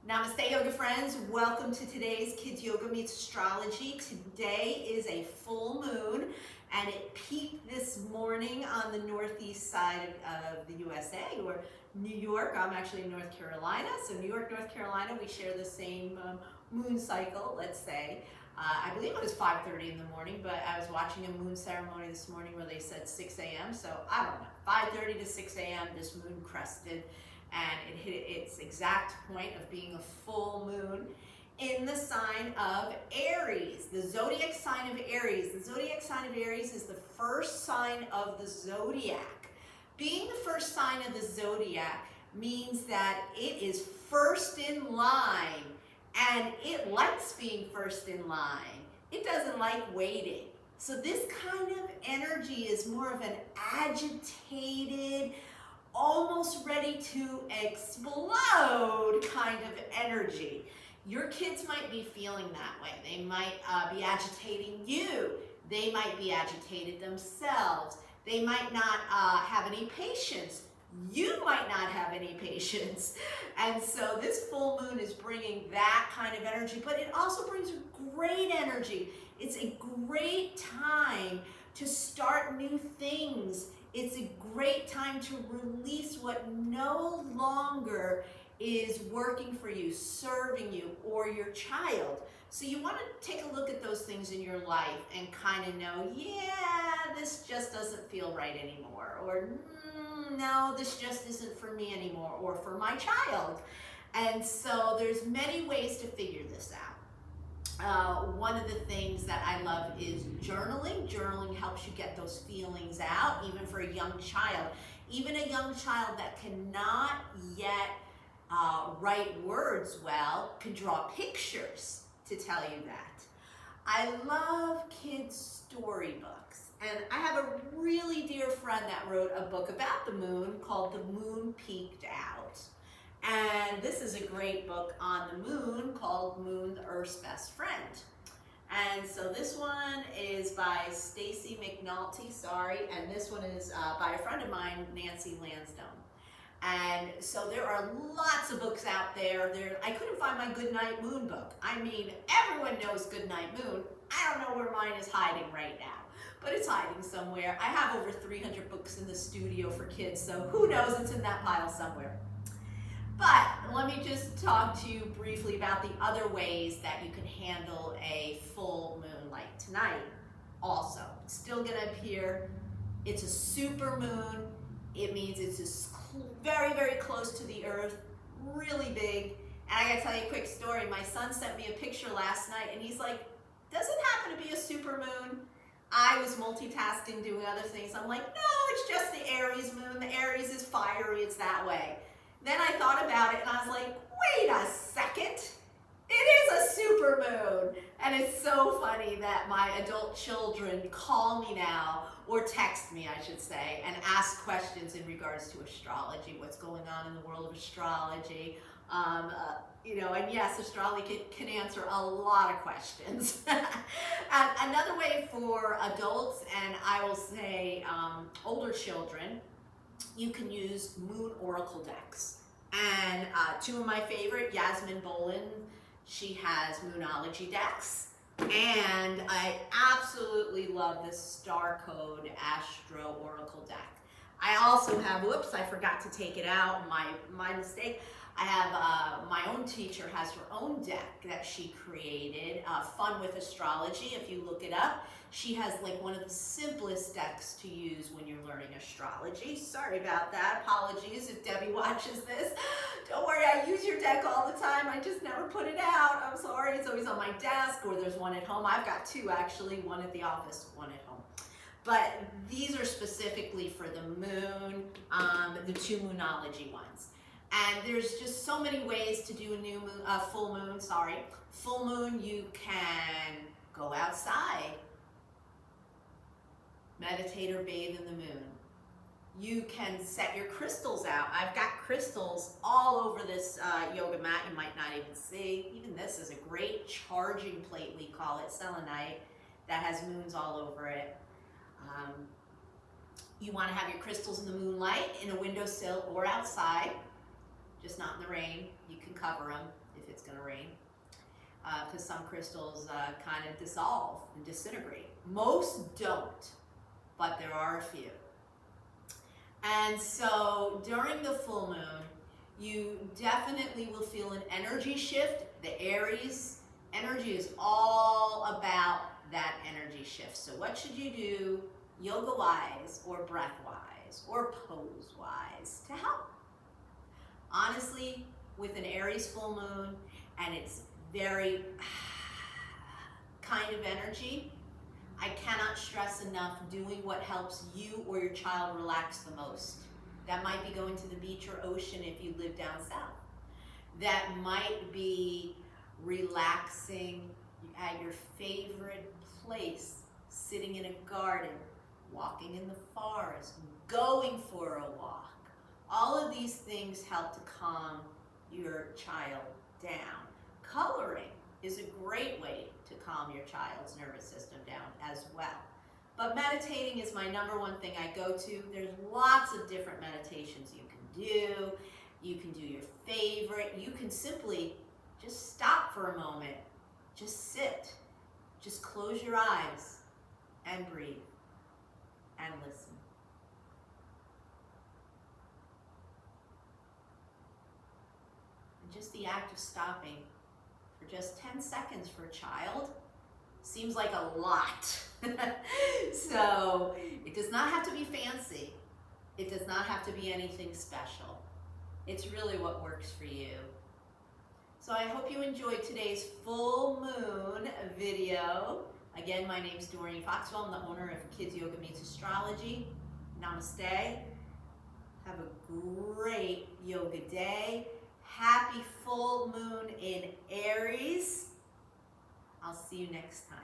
Namaste, yoga friends. Welcome to today's Kids Yoga Meets Astrology. Today is a full moon, and it peaked this morning on the northeast side of the USA, or New York. I'm actually in North Carolina, so New York, North Carolina, we share the same moon cycle, let's say. I believe it was 5:30 in the morning, but I was watching a moon ceremony this morning where they said 6 a.m., so I don't know, 5:30 to 6 a.m. this moon crested, and it hit its exact point of being a full moon in the sign of Aries, the zodiac sign of Aries. The zodiac sign of Aries is the first sign of the zodiac. Being the first sign of the zodiac means that it is first in line, and it likes being first in line. It doesn't like waiting. So this kind of energy is more of an agitated, almost ready to explode kind of energy. Your kids might be feeling that way. They might be agitating you. They might be agitated themselves. They might not have any patience. You might not have any patience. And so this full moon is bringing that kind of energy, but it also brings great energy. It's a great time to start new things. It's a great time to release what no longer is working for you, serving you, or your child. So you want to take a look at those things in your life and kind of know, yeah, this just doesn't feel right anymore, or no, this just isn't for me anymore, or for my child. And so there's many ways to figure this out. One of the things that I love is journaling. Journaling helps you get those feelings out, even for a young child. Even a young child that cannot yet write words well can draw pictures to tell you that. I love kids' storybooks. And I have a really dear friend that wrote a book about the moon called The Moon Peaked Out. And this is a great book on the moon called Moon, the Earth's Best Friend. And so this one is by Stacy McNulty, and this one is by a friend of mine, Nancy Lansdowne. And so there are lots of books out there. I couldn't find my Goodnight Moon book. I mean, everyone knows Goodnight Moon. I don't know where mine is hiding right now, but it's hiding somewhere. I have over 300 books in the studio for kids, so who knows, it's in that pile somewhere. But let me just talk to you briefly about the other ways that you can handle a full moon like tonight. Also, it's still gonna appear. It's a super moon. It means it's just very, very close to the earth, really big. And I gotta tell you a quick story. My son sent me a picture last night and he's like, does it happen to be a super moon? I was multitasking, doing other things. I'm like, no, it's just the Aries moon. The Aries is fiery, it's that way. Then I thought about it and I was like, wait a second. It is a super moon. And it's so funny that my adult children call me now, or text me, I should say, and ask questions in regards to astrology, what's going on in the world of astrology. And yes, astrology can answer a lot of questions. And another way for adults, and I will say older children, you can use moon oracle decks. And two of my favorite, Yasmin Bolin, she has Moonology decks. And I absolutely love this Star Code Astro Oracle deck. I also have, whoops, I forgot to take it out, my mistake. I have, my own teacher has her own deck that she created, Fun with Astrology, if you look it up. She has like one of the simplest decks to use when you're learning astrology. Sorry about that, apologies if Debbie watches this. Don't worry, I use your deck all the time, I just never put it out. I'm sorry, it's always on my desk, or there's one at home. I've got two actually, one at the office, one at home. But these are specifically for the moon, the two Moonology ones. And there's just so many ways to do a new moon, full moon, Full moon, you can go outside, meditate or bathe in the moon. You can set your crystals out. I've got crystals all over this yoga mat you might not even see. Even this is a great charging plate, we call it, selenite, that has moons all over it. You want to have your crystals in the moonlight, in a windowsill or outside, just not in the rain. You can cover them if it's going to rain, because some crystals kind of dissolve and disintegrate. Most don't, but there are a few. And so during the full moon, you definitely will feel an energy shift. The Aries energy is all about that energy shift. So what should you do yoga-wise or breath-wise or pose-wise to help? Honestly, with an Aries full moon and it's very kind of energy, I cannot stress enough doing what helps you or your child relax the most. That might be going to the beach or ocean if you live down south. That might be relaxing at your favorite place, sitting in a garden, walking in the forest, going for a walk. All of these things help to calm your child down. Coloring is a great way to calm your child's nervous system down as well. But meditating is my #1 thing I go to. There's lots of different meditations you can do. You can do your favorite. You can simply just stop for a moment. Just sit. Just close your eyes and breathe and listen. And just the act of stopping for just 10 seconds for a child seems like a lot. So it does not have to be fancy. It does not have to be anything special. It's really what works for you. So I hope you enjoyed today's full moon video. Again, my name's Doreen Foxwell. I'm the owner of Kids Yoga Meets Astrology. Namaste. Have a great yoga day. Happy full moon in Aries. I'll see you next time.